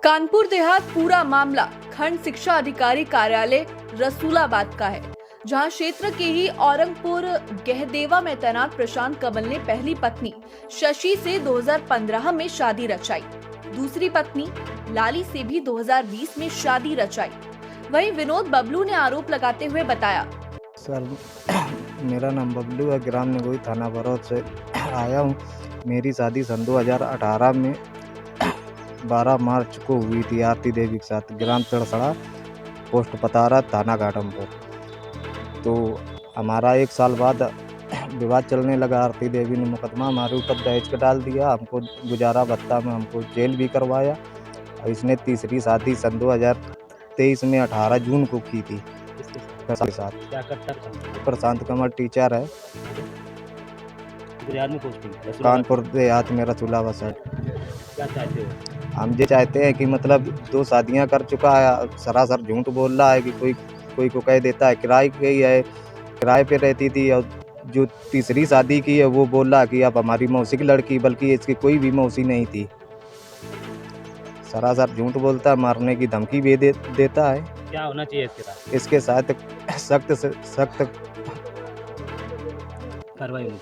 कानपुर देहात पूरा मामला खंड शिक्षा अधिकारी कार्यालय रसूलाबाद का है, जहां क्षेत्र के ही औरंगपुर गहदेवा में तैनात प्रशांत कमल ने पहली पत्नी शशि से 2015 में शादी रचाई। दूसरी पत्नी लाली से भी 2020 में शादी रचाई। वहीं विनोद बबलू ने आरोप लगाते हुए बताया, सर मेरा नाम बबलू है, ग्राम निगोई, थाना बरौत से आया हूँ। मेरी शादी सन 2018 में 12 मार्च को हुई थी आरती देवी के साथ, ग्राम चड़सड़ा, पोस्ट पतारा, थाना घाटमपुर। तो हमारा 1 साल बाद विवाद चलने लगा। आरती देवी ने मुकदमा हमारे ऊपर दहेज का डाल दिया, हमको गुजारा भत्ता में हमको जेल भी करवाया। और इसने तीसरी शादी सन 2023 में 18 जून को की थी के साथ। क्या करता था? प्रशांत कमल टीचर है, गुजरात में पोस्टिंग, कानपुर देहात में रसूलाबाद साइड। क्या चाहते हो? हम ये चाहते हैं कि मतलब 2 शादियां कर चुका है, सरासर झूठ बोल रहा है कि कोई को कह देता है किराए की है, किराए पे रहती थी। और जो तीसरी शादी की है वो बोल रहा कि आप हमारी मौसी की लड़की, बल्कि इसकी कोई भी मौसी नहीं थी। सरासर झूठ बोलता है, मारने की धमकी भी देता है। क्या होना चाहिए इसके साथ? इसके साथ सख्त से सख्त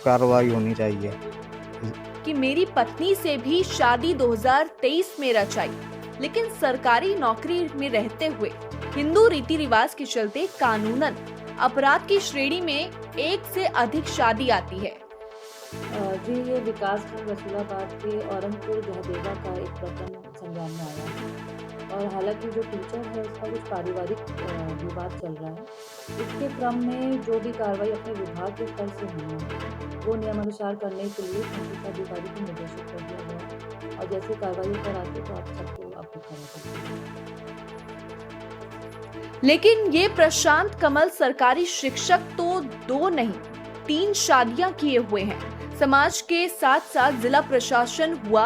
कार्रवाई होनी चाहिए। कि मेरी पत्नी से भी शादी 2023 में रचाई, लेकिन सरकारी नौकरी में रहते हुए हिंदू रीति रिवाज के चलते कानूनन अपराध की श्रेणी में 1 से अधिक शादी आती है। जी, ये विकासखंड रसूलाबाद के औरंगपुर गहदेवा का एक प्रकरण संज्ञान में आया है। और हालांकि जो टीचर है उसका कुछ पारिवारिक विवाद चल रहा है। इसके क्रम में जो भी कार्रवाई अपने विभाग के स्तर से होनी है वो नियमानुसार करने के लिए शिक्षा अधिकारी को निर्देशित कर दिया गया। और जैसे कार्रवाई कराते तो आप सबको आपको करा सकते हैं। लेकिन ये प्रशांत कमल सरकारी शिक्षक तो 2 नहीं 3 शादियां किए हुए हैं। समाज के साथ साथ जिला प्रशासन हुआ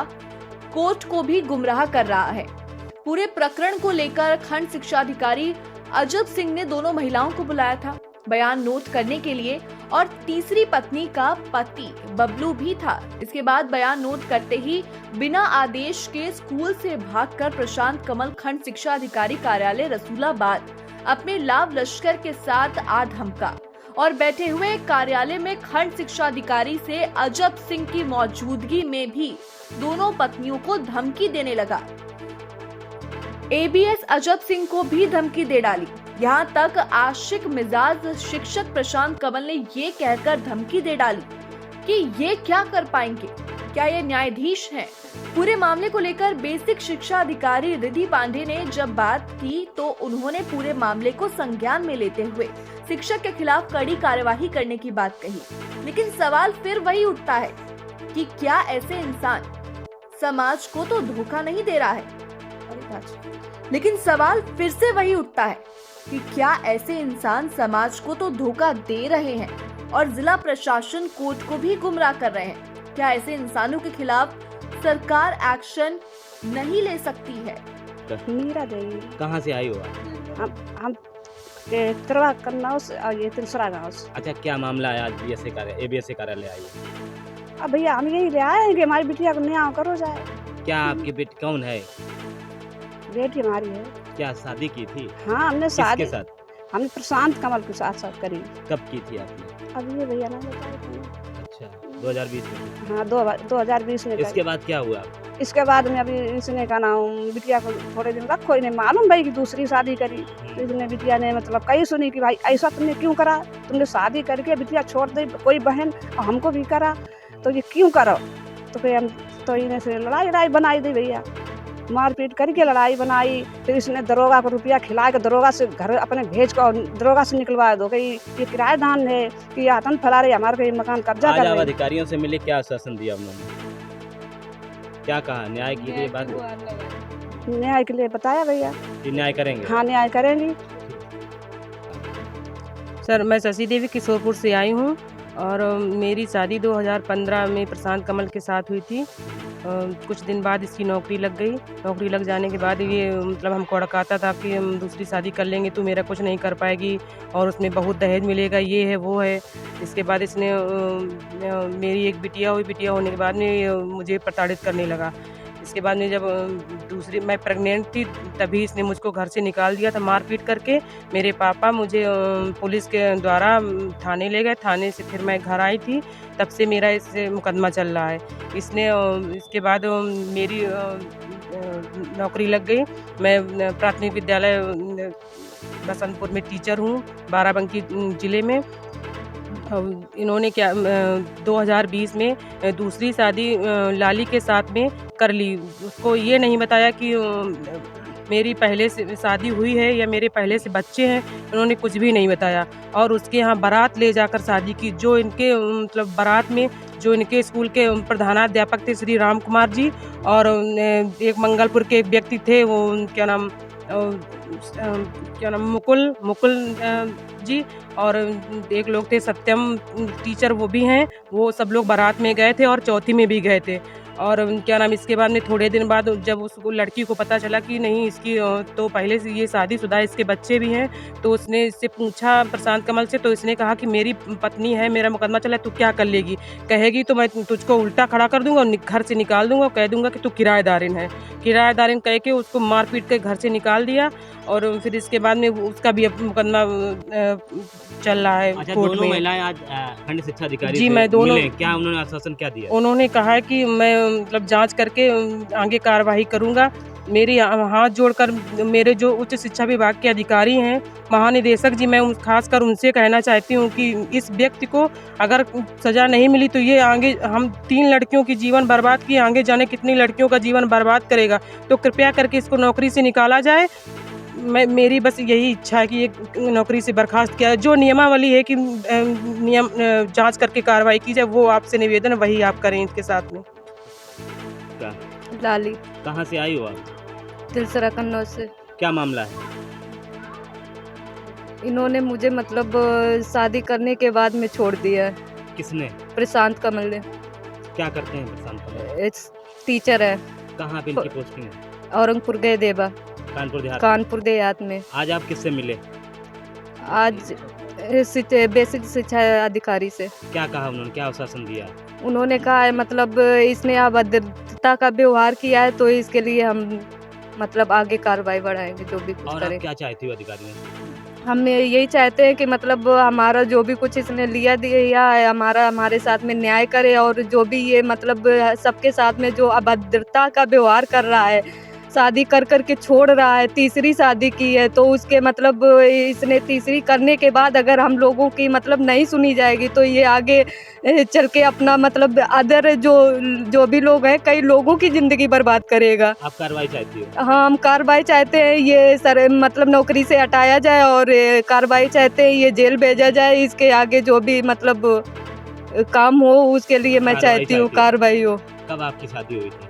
कोर्ट को भी गुमराह कर रहा है। पूरे प्रकरण को लेकर खंड शिक्षा अधिकारी अजब सिंह ने दोनों महिलाओं को बुलाया था बयान नोट करने के लिए, और तीसरी पत्नी का पति बबलू भी था। इसके बाद बयान नोट करते ही बिना आदेश के स्कूल से भागकर प्रशांत कमल खंड शिक्षा अधिकारी कार्यालय रसूलाबाद अपने लाव लश्कर के साथ आ धमका और बैठे हुए कार्यालय में खंड शिक्षा अधिकारी से अजब सिंह की मौजूदगी में भी दोनों पत्नियों को धमकी देने लगा। एबीएस अजब सिंह को भी धमकी दे डाली। यहाँ तक आशिक मिजाज शिक्षक प्रशांत कमल ने ये कहकर धमकी दे डाली कि ये क्या कर पाएंगे, क्या ये न्यायाधीश हैं। पूरे मामले को लेकर बेसिक शिक्षा अधिकारी रिधि पांडे ने जब बात की तो उन्होंने पूरे मामले को संज्ञान में लेते हुए शिक्षक के खिलाफ कड़ी कार्यवाही करने की बात कही। लेकिन सवाल फिर वही उठता है कि क्या ऐसे इंसान समाज को तो धोखा नहीं दे रहा है। लेकिन सवाल फिर से वही उठता है कि क्या ऐसे इंसान समाज को तो धोखा दे रहे हैं और जिला प्रशासन कोर्ट को भी गुमराह कर रहे हैं। क्या ऐसे इंसानों के खिलाफ सरकार एक्शन नहीं ले सकती है। मीरा देवी। कहाँ से आई हो आप? हम तिरवा कन्नौज से और ये तिलसरा गाँव से। अच्छा, क्या मामला है आज एबीएस कार्यालय आई है? अब भैया हम यही ले आए हैं कि हमारी बिटिया को न्याय करो जाए। क्या आपकी बेटी कौन है? बेटी हमारी है। क्या शादी की थी? हाँ, हमने शादी किसके साथ? हमने प्रशांत कमल के साथ करी। कब की थी आपने? अब ये भैया ना बताया। अच्छा, 2020 में? हाँ, 2020 में। इसके बाद क्या हुआ? इसके बाद में अभी इसने कहा ना बिटिया को थोड़े दिन रखो, इन्हें मालूम भाई कि दूसरी शादी करी। तो इसने बिटिया ने मतलब कही सुनी कि भाई ऐसा तुमने क्यों करा, तुमने शादी करके बिटिया छोड़ दी कोई बहन और हमको भी करा, तो ये क्यों करो। तो फिर हम तो इन्हें से लड़ाई बनाई दी भैया, मारपीट करके लड़ाई बनाई। फिर इसने दरोगा को रुपया खिला के दरोगा से घर अपने भेज कर दरोगा से निकलवा दो कि ये किराएदार है कि आतंक फैला रहे, हमारे को मकान कब्जा कर रहे। अधिकारियों से मिले, क्या आश्वासन दिया उन्होंने? क्या कहा? न्याय के लिए बात? न्याय के लिए बताया भैया कि न्याय करेंगे। हाँ, न्याय करेंगे। सर, मैं शशि देवी किशोरपुर से आई हूँ और मेरी शादी 2015 में प्रशांत कमल के साथ हुई थी। कुछ दिन बाद इसकी नौकरी लग गई। नौकरी लग जाने के बाद ये मतलब हमको अड़काता था कि हम दूसरी शादी कर लेंगे तो मेरा कुछ नहीं कर पाएगी और उसमें बहुत दहेज मिलेगा, ये है वो है। इसके बाद इसने मेरी एक बिटिया हुई, बिटिया होने के बाद में मुझे प्रताड़ित करने लगा इसके बाद में जब दूसरी मैं प्रेग्नेंट थी तभी इसने मुझको घर से निकाल दिया था मारपीट करके। मेरे पापा मुझे पुलिस के द्वारा थाने ले गए, थाने से फिर मैं घर आई थी, तब से मेरा इससे मुकदमा चल रहा है। इसने इसके बाद मेरी नौकरी लग गई। मैं प्राथमिक विद्यालय बसंतपुर में टीचर हूँ, बाराबंकी ज़िले में। इन्होंने क्या 2020 में दूसरी शादी लाली के साथ में कर ली। उसको ये नहीं बताया कि मेरी पहले से शादी हुई है या मेरे पहले से बच्चे हैं, इन्होंने कुछ भी नहीं बताया। और उसके यहाँ बारात ले जाकर शादी की, जो इनके मतलब बारात में जो इनके स्कूल के प्रधानाध्यापक थे श्री राम कुमार जी, और एक मंगलपुर के एक व्यक्ति थे, वो क्या नाम मुकुल जी, और एक लोग थे सत्यम टीचर, वो भी हैं। वो सब लोग बारात में गए थे और चौथी में भी गए थे। और क्या नाम इसके बाद में थोड़े दिन बाद जब उसको लड़की को पता चला कि नहीं इसकी तो पहले से ये शादीशुदा है, इसके बच्चे भी हैं, तो उसने इससे पूछा प्रशांत कमल से, तो इसने कहा कि मेरी पत्नी है, मेरा मुकदमा चला है, तू क्या कर लेगी? कहेगी तो मैं तुझको उल्टा खड़ा कर दूंगा और घर से निकाल दूंगा, कह दूंगा कि तू किराएदारिन है। किराएदारिन कह के उसको मार पीट के घर से निकाल दिया। और फिर इसके बाद में उसका भी अब मुकदमा चल रहा है अच्छा, कोर्ट दोनों में। महिलाएं आज खंड शिक्षा अधिकारी जी, से मैं दोनों- मिले, क्या उन्होंने आश्वासन क्या दिया? उन्होंने कहा है कि मैं मतलब जांच करके आगे कार्रवाई करूंगा। मेरी हाथ जोड़कर मेरे जो उच्च शिक्षा विभाग के अधिकारी हैं, महानिदेशक जी, मैं खासकर उनसे कहना चाहती हूं कि इस व्यक्ति को अगर सज़ा नहीं मिली तो ये आगे हम 3 लड़कियों की जीवन बर्बाद किए, आगे जाने कितनी लड़कियों का जीवन बर्बाद करेगा। तो कृपया करके इसको नौकरी से निकाला जाए। मेरी बस यही इच्छा है कि एक नौकरी से बर्खास्त किया, जो नियमावली है कि नियम जांच करके कार्रवाई की जाए, वो आपसे निवेदन है, वही आप करें इसके साथ में। क्या लाली कहाँ से आई हो आप? तिलसरा कन्नौज से। क्या मामला है? इन्होंने मुझे मतलब शादी करने के बाद में छोड़ दिया है। किसने? प्रशांत कमल ने। क्या करते हैं प्रशांत कमल? एक टीचर है, कहाँ पे इनकी पोस्टिंग है? औरंगपुर गए देवा, कानपुर देहात। कानपुर देहात में। आज आप किससे मिले? आज बेसिक शिक्षा अधिकारी से। क्या कहा उन्होंने, क्या आश्वासन दिया? उन्होंने कहा है मतलब इसने अभद्रता का व्यवहार किया है, तो इसके लिए हम मतलब आगे कार्रवाई बढ़ाएंगे, जो भी कुछ और करें। आप क्या चाहती हो अधिकारियों से? हम यही चाहते हैं कि मतलब हमारा जो भी कुछ इसने लिया दिया है, हमारे साथ में न्याय करे, और जो भी ये मतलब सबके साथ में जो अभद्रता का व्यवहार कर रहा है, शादी कर कर के छोड़ रहा है, तीसरी शादी की है, तो उसके मतलब इसने तीसरी करने के बाद अगर हम लोगों की मतलब नहीं सुनी जाएगी तो ये आगे चल के अपना मतलब अदर जो भी लोग हैं, कई लोगों की ज़िंदगी बर्बाद करेगा। आप कार्रवाई चाहती हो? हाँ, हम कार्रवाई चाहते हैं, ये सर मतलब नौकरी से हटाया जाए, और कार्रवाई चाहते हैं ये जेल भेजा जाए। इसके आगे जो भी मतलब काम हो उसके लिए मैं कार्रवाई चाहती हूँ चाहती हो? कार्रवाई हो। कब आपकी शादी हुई थी?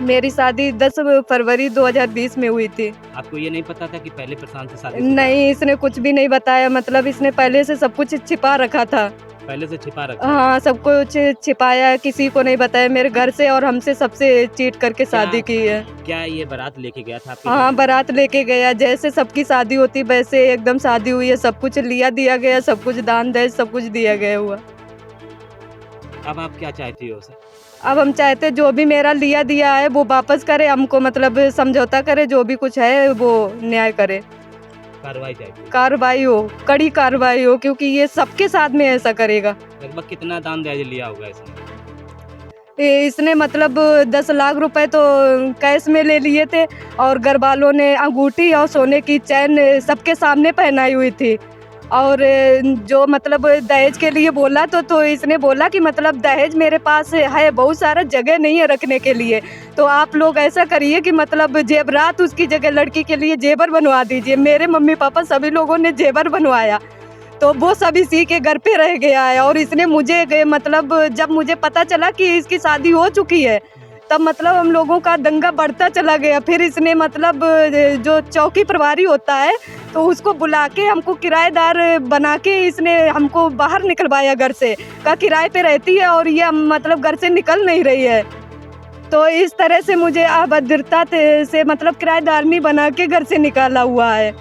मेरी शादी 10 फरवरी 2020 में हुई थी। आपको ये नहीं पता था कि पहले प्रशांत से शादी? नहीं, इसने कुछ भी नहीं बताया, मतलब इसने पहले से सब कुछ छिपा रखा था। पहले से छिपा रखा? हाँ, सब कुछ छिपाया, किसी को नहीं बताया, मेरे घर से और हमसे सबसे चीट करके शादी की है। क्या ये बारात लेके गया था आपके हाँ, घर? बारात लेके गया, जैसे सबकी शादी होती वैसे एकदम शादी हुई है, सब कुछ लिया दिया गया, सब कुछ दान दहेज सब कुछ दिया गया हुआ। अब आप क्या चाहती हो सर? अब हम चाहते जो भी मेरा लिया दिया है वो वापस करे, हमको मतलब समझौता करे, जो भी कुछ है वो न्याय करे, कार्रवाई चाहिए? कार्रवाई हो, कड़ी कार्रवाई हो, क्योंकि ये सबके साथ में ऐसा करेगा। लगभग कितना दान दहेज लिया होगा इसने? इसने मतलब 10 लाख रुपए तो कैश में ले लिए थे, और घर वालों ने अंगूठी और सोने की चैन सबके सामने पहनाई हुई थी। और जो मतलब दहेज के लिए बोला तो इसने बोला कि मतलब दहेज मेरे पास है, बहुत सारा जगह नहीं है रखने के लिए, तो आप लोग ऐसा करिए कि मतलब जेवरात उसकी जगह लड़की के लिए जेवर बनवा दीजिए। मेरे मम्मी पापा सभी लोगों ने जेवर बनवाया, तो वो सब इसी के घर पे रह गया है। और इसने मुझे मतलब जब मुझे पता चला कि इसकी शादी हो चुकी है, तब मतलब हम लोगों का दंगा बढ़ता चला गया। फिर इसने मतलब जो चौकी प्रभारी होता है तो उसको बुला के हमको किराएदार बना के इसने हमको बाहर निकलवाया घर से, का किराए पे रहती है और ये मतलब घर से निकल नहीं रही है। तो इस तरह से मुझे अभद्रता से मतलब किराएदारनी बना के घर से निकाला हुआ है।